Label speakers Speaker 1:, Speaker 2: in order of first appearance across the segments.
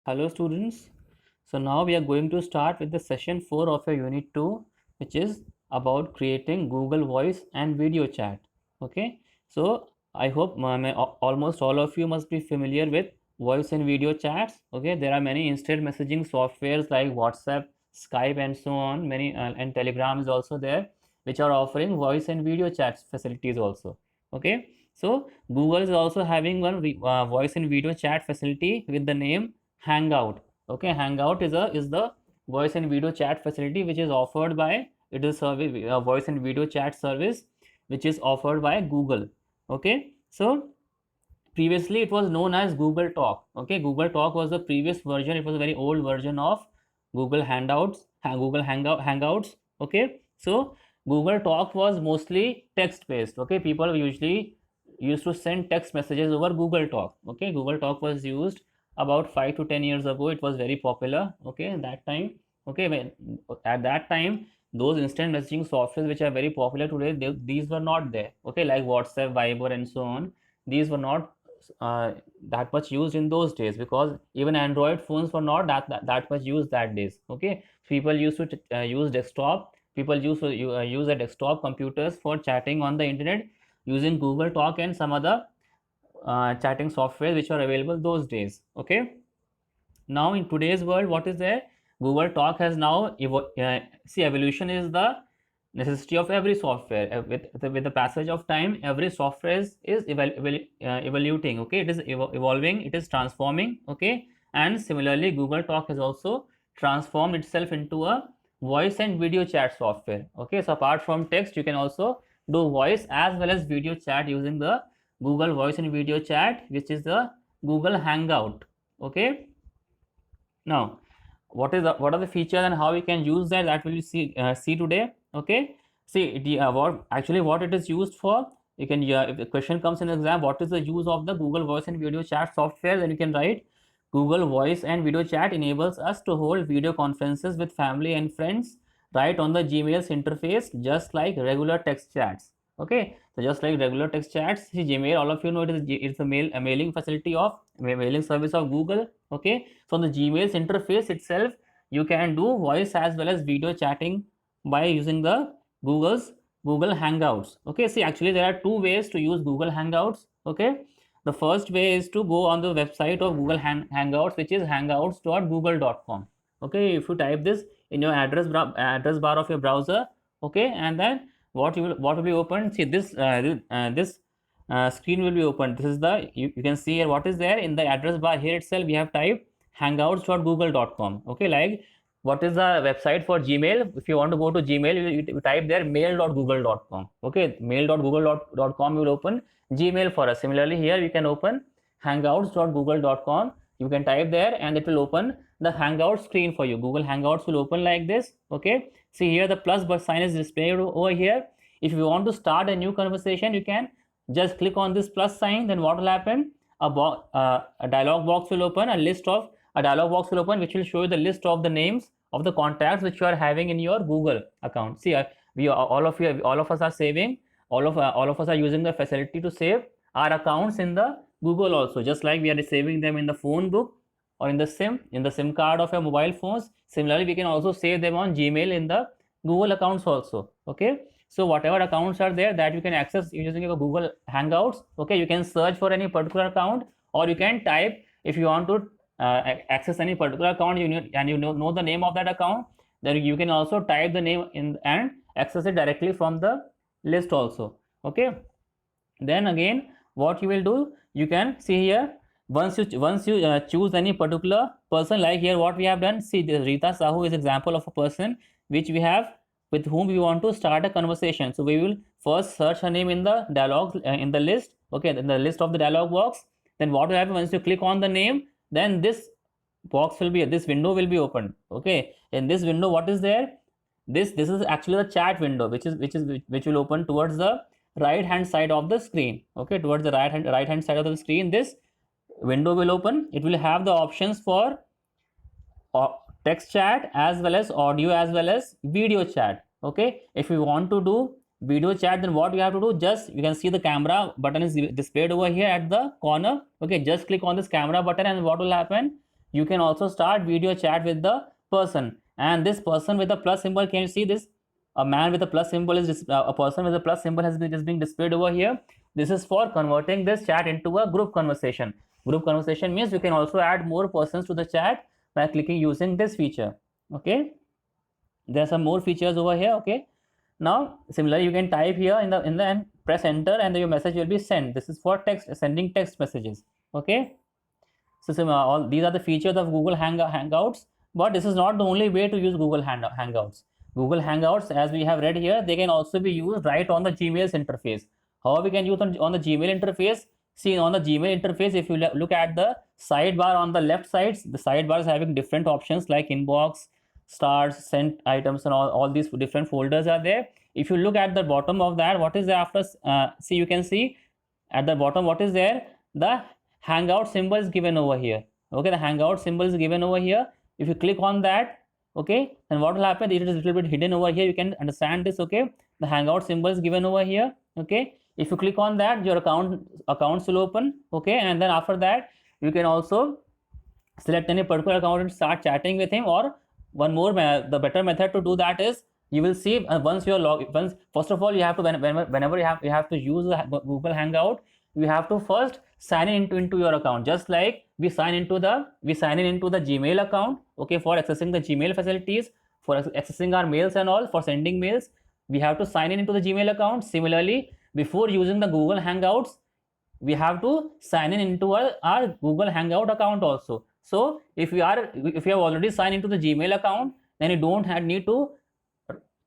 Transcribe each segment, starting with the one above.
Speaker 1: Hello students. So now we are going to start with the session 4 of your unit 2, which is about creating Google Voice and video chat. Okay. So I hope almost all of you must be familiar with voice and video chats. Okay. There are many instant messaging softwares like WhatsApp, Skype and so on. Many and Telegram is also there, which are offering voice and video chat facilities also. Okay. So Google is also having one voice and video chat facility with the name Hangout. Okay, Hangout is the voice and video chat facility which is offered by it is service voice and video chat service which is offered by Google. Okay, so previously it was known as Google Talk. Okay, Google Talk was the previous version. It was a very old version of Google Hangouts. Okay, so Google Talk was mostly text based. Okay, people usually used to send text messages over Google Talk. Okay, Google Talk was used about 5 to 10 years ago. It was very popular. Okay, at that time. Okay, when at that time those instant messaging softwares which are very popular today, these were not there. Okay, like WhatsApp, Viber and so on, these were not that much used in those days, because even Android phones were not that much used that days. Okay, people used to use desktop. People used to use a desktop computers for chatting on the internet using Google Talk and some other chatting software which are available those days. Okay, now in today's world, what is there? Google Talk has now see, evolution is the necessity of every software. With the passage of time, every software is evaluating. Okay, it is evolving, it is transforming. Okay, and similarly Google Talk has also transformed itself into a voice and video chat software. Okay, so apart from text, you can also do voice as well as video chat using the Google Voice and Video Chat, which is the Google Hangout. Okay, now what are the features and how we can use that, that will see today. Okay, see what it is used for. You can, if the question comes in exam, what is the use of the Google Voice and Video Chat software, then you can write Google Voice and Video Chat enables us to hold video conferences with family and friends right on the Gmail's interface, just like regular text chats. Okay, so just like regular text chats, see Gmail, all of you know it's a mailing facility of mailing service of Google. Okay, so on the Gmail's interface itself, you can do voice as well as video chatting by using the Google Hangouts. Okay, see, actually there are two ways to use Google Hangouts. Okay, the first way is to go on the website of Google Hangouts, which is hangouts.google.com. Okay, if you type this in your address bar of your browser, okay, and then what will be open? See, this screen will be open. This is the, you can see here what is there in the address bar. Here itself we have typed hangouts.google.com. Okay, like what is the website for Gmail? If you want to go to Gmail, you type there mail.google.com. Okay, mail.google.com will open Gmail for us. Similarly, here we can open hangouts.google.com. You can type there and it will open the Hangout screen for you. Google Hangouts will open like this. Okay, see here the plus sign is displayed over here. If you want to start a new conversation, you can just click on this plus sign. Then what will happen? A dialog box will open, a dialog box will open which will show you the list of the names of the contacts which you are having in your Google account. See, all of us are saving, all of us are using the facility to save our accounts in the Google also, just like we are saving them in the phone book or in the SIM card of your mobile phones. Similarly, we can also save them on Gmail in the Google accounts also. Okay, so whatever accounts are there that you can access using your Google Hangouts. Okay, you can search for any particular account, or you can type, if you want to access any particular account, you know the name of that account, then you can also type the name in and access it directly from the list also. Okay, then again what you will do, you can see here, once you choose any particular person, like here what we have done, see, the Rita Sahu is example of a person which we have, with whom we want to start a conversation. So we will first search her name in the dialog in the list. Okay, in the list of the dialog box. Then what will happen, once you click on the name, then this window will be opened. Okay, in this window what is there, this is actually the chat window, which will open towards the right hand side of the screen. Okay, towards the right hand side of the screen, this window will open. It will have the options for text chat as well as audio as well as video chat. Okay, if you want to do video chat, then what you have to do, just you can see the camera button is displayed over here at the corner. Okay, just click on this camera button and what will happen, you can also start video chat with the person. And this person with the plus symbol, can you see this? A man with a plus symbol is a person with a plus symbol has been just being displayed over here. This is for converting this chat into a group conversation. Group conversation means you can also add more persons to the chat by clicking using this feature. Okay, there are some more features over here. Okay, now similarly you can type here in the and press enter, and then your message will be sent. This is for text, sending text messages. Okay, so all these are the features of Google Hangouts, but this is not the only way to use Google Hangouts. Google Hangouts, as we have read here, they can also be used right on the Gmail's interface. How we can use on the Gmail interface? See, on the Gmail interface, if you look at the sidebar on the left side, the sidebar is having different options like inbox, stars, sent items, and all these different folders are there. If you look at the bottom of that, what is there after? See, you can see at the bottom what is there. The Hangout symbol is given over here. Okay, the Hangout symbol is given over here. If you click on that, okay, then what will happen? It is a little bit hidden over here. You can understand this. Okay, the Hangout symbol is given over here. Okay, if you click on that, your accounts will open. Okay, and then after that, you can also select any particular account and start chatting with him. Or one more, the better method to do that is, you will see once you are first of all, you have to whenever you have to use the Google Hangout, you have to first sign in into your account, just like we sign in into the Gmail account. Okay, for accessing the Gmail facilities, for accessing our mails and all, for sending mails, we have to sign in into the Gmail account. Similarly, before using the Google Hangouts, we have to sign in into our Google Hangout account also. So if you have already signed into the Gmail account, then you don't need to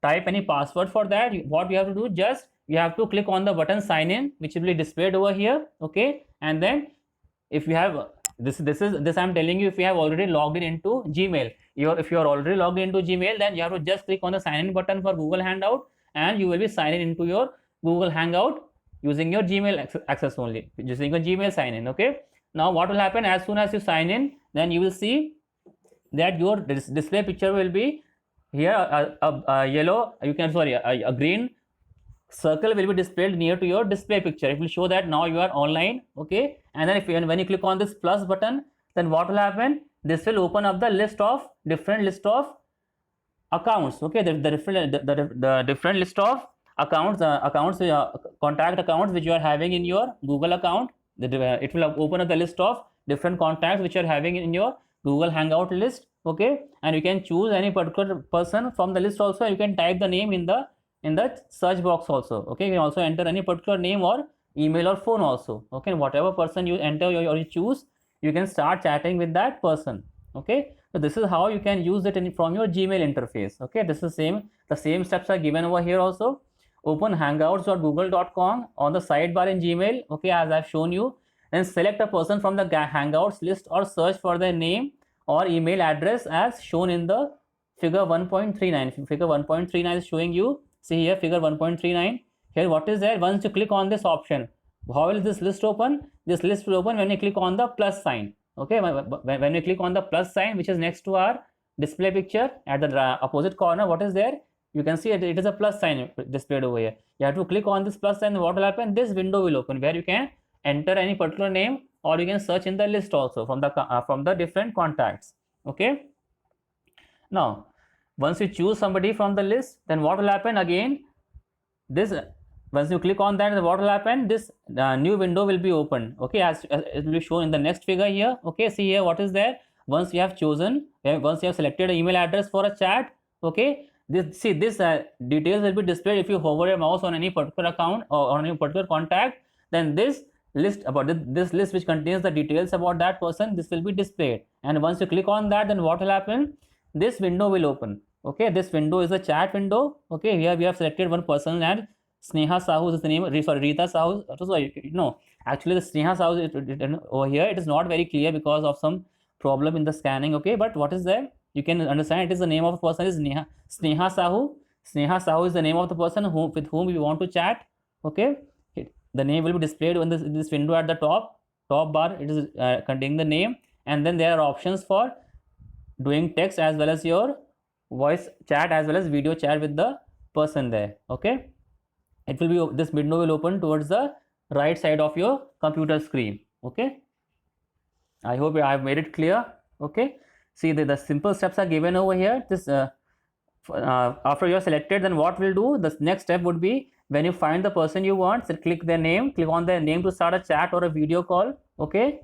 Speaker 1: type any password for that. What you have to do, just you have to click on the button sign in, which will be displayed over here. Okay, and then if you have this I'm telling you, if you have already logged in into Gmail, if you are already logged into Gmail, then you have to just click on the sign in button for Google Hangout, and you will be signing into your Google Hangout using your Gmail access only, using your Gmail sign in. Okay, now what will happen, as soon as you sign in, then you will see that your display picture will be here, a yellow, a green circle will be displayed near to your display picture. It will show that now you are online. Okay, and then when you click on this plus button, then what will happen, this will open up the different list of accounts. Okay, the different list of accounts, contact accounts which you are having in your Google account. It will open up the list of different contacts which you are having in your Google Hangout list. Okay, and you can choose any particular person from the list also. You can type the name in the search box also. Okay, you can also enter any particular name or email or phone also. Okay, whatever person you enter or you choose, you can start chatting with that person. Okay, so this is how you can use it from your Gmail interface. Okay, this is the same steps are given over here also. Open hangouts.google.com on the sidebar in Gmail. Okay, as I've shown you. Then select a person from the Hangouts list or search for their name or email address as shown in the figure 1.39. Figure 1.39 is showing you. See here, figure 1.39. Here, what is there? Once you click on this option, how will this list open? This list will open when you click on the plus sign. Okay, when you click on the plus sign, which is next to our display picture at the opposite corner, what is there? You can see it is a plus sign displayed over here. You have to click on this plus sign. What will happen? This window will open where you can enter any particular name, or you can search in the list also from the different contacts. Okay, now once you choose somebody from the list, then what will happen again? This once you click on that, what will happen? This new window will be opened. Okay, as it will be shown in the next figure here. Okay, see here what is there. Once you have selected an email address for a chat. Okay, this details will be displayed. If you hover your mouse on any particular account or on any particular contact, then this list which contains the details about that person, this will be displayed. And once you click on that, then what will happen? This window will open. Okay, this window is a chat window. Okay, here we have selected one person, and Sneha Sahu is the name. Sorry, Rita Sahu. No, actually the Sneha Sahu over here, it is not very clear because of some problem in the scanning. Okay, but what is there? You can understand it is the name of the person is Sneha Sahu. Sneha Sahu is the name of the person with whom you want to chat. Okay, the name will be displayed on this window at the top bar. It is containing the name, and then there are options for doing text as well as your voice chat as well as video chat with the person there. Okay, it will be, this window will open towards the right side of your computer screen. Okay, I hope I have made it clear. Okay, see the simple steps are given over here. This after you're selected, then what we'll do, the next step would be, when you find the person you want, so click their name, click on their name to start a chat or a video call. Okay,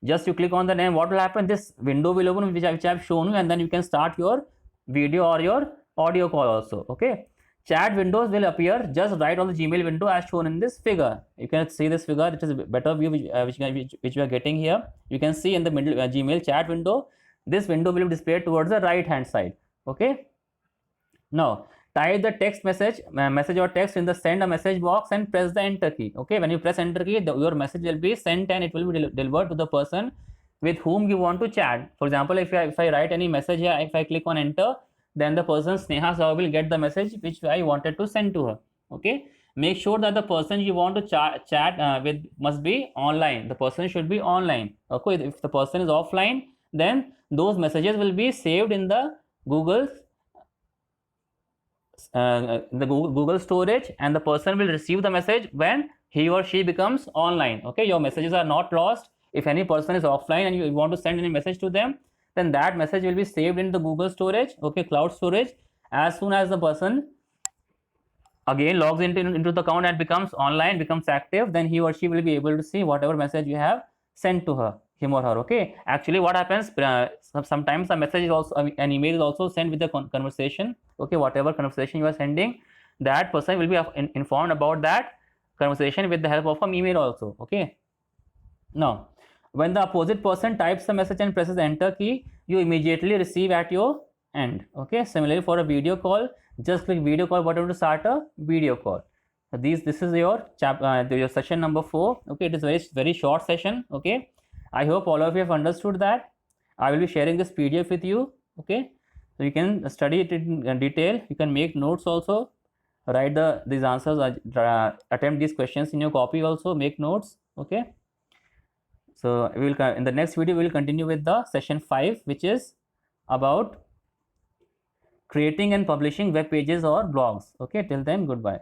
Speaker 1: just you click on the name, what will happen, this window will open which I've shown you, and then you can start your video or your audio call also. Okay, chat windows will appear just right on the Gmail window as shown in this figure. You can see this figure, it is a better view which we are getting here. You can see in the middle Gmail chat window, this window will be displayed towards the right hand side. Okay, now type the text message or text in the send a message box and press the enter key. Okay, when you press enter key, your message will be sent and it will be delivered to the person with whom you want to chat. For example, if I write any message here, if I click on enter, then the person Sneha Sahu will get the message which I wanted to send to her. Okay, make sure that the person you want to chat with must be online. The person should be online. Okay, if the person is offline, then those messages will be saved in the Google storage, and the person will receive the message when he or she becomes online. Okay, your messages are not lost. If any person is offline and you want to send any message to them, then that message will be saved in the Google storage, okay, cloud storage. As soon as the person again logs into the account and becomes online, becomes active, then he or she will be able to see whatever message you have sent to him or her. Okay, actually what happens, sometimes a message is also, an email is also sent with the conversation. Okay, whatever conversation you are sending, that person will be informed about that conversation with the help of an email also. Okay, now when the opposite person types the message and presses the enter key, you immediately receive at your end. Okay, similarly for a video call, just click video call button to start a video call. This is your your session number 4. Okay, it is very short session. Okay, I hope all of you have understood that. I will be sharing this PDF with you. Okay, so you can study it in detail. You can make notes also, write these answers, attempt these questions in your copy also, make notes. Okay, so we will, in the next video we will continue with the session 5, which is about creating and publishing web pages or blogs. Okay, till then, goodbye.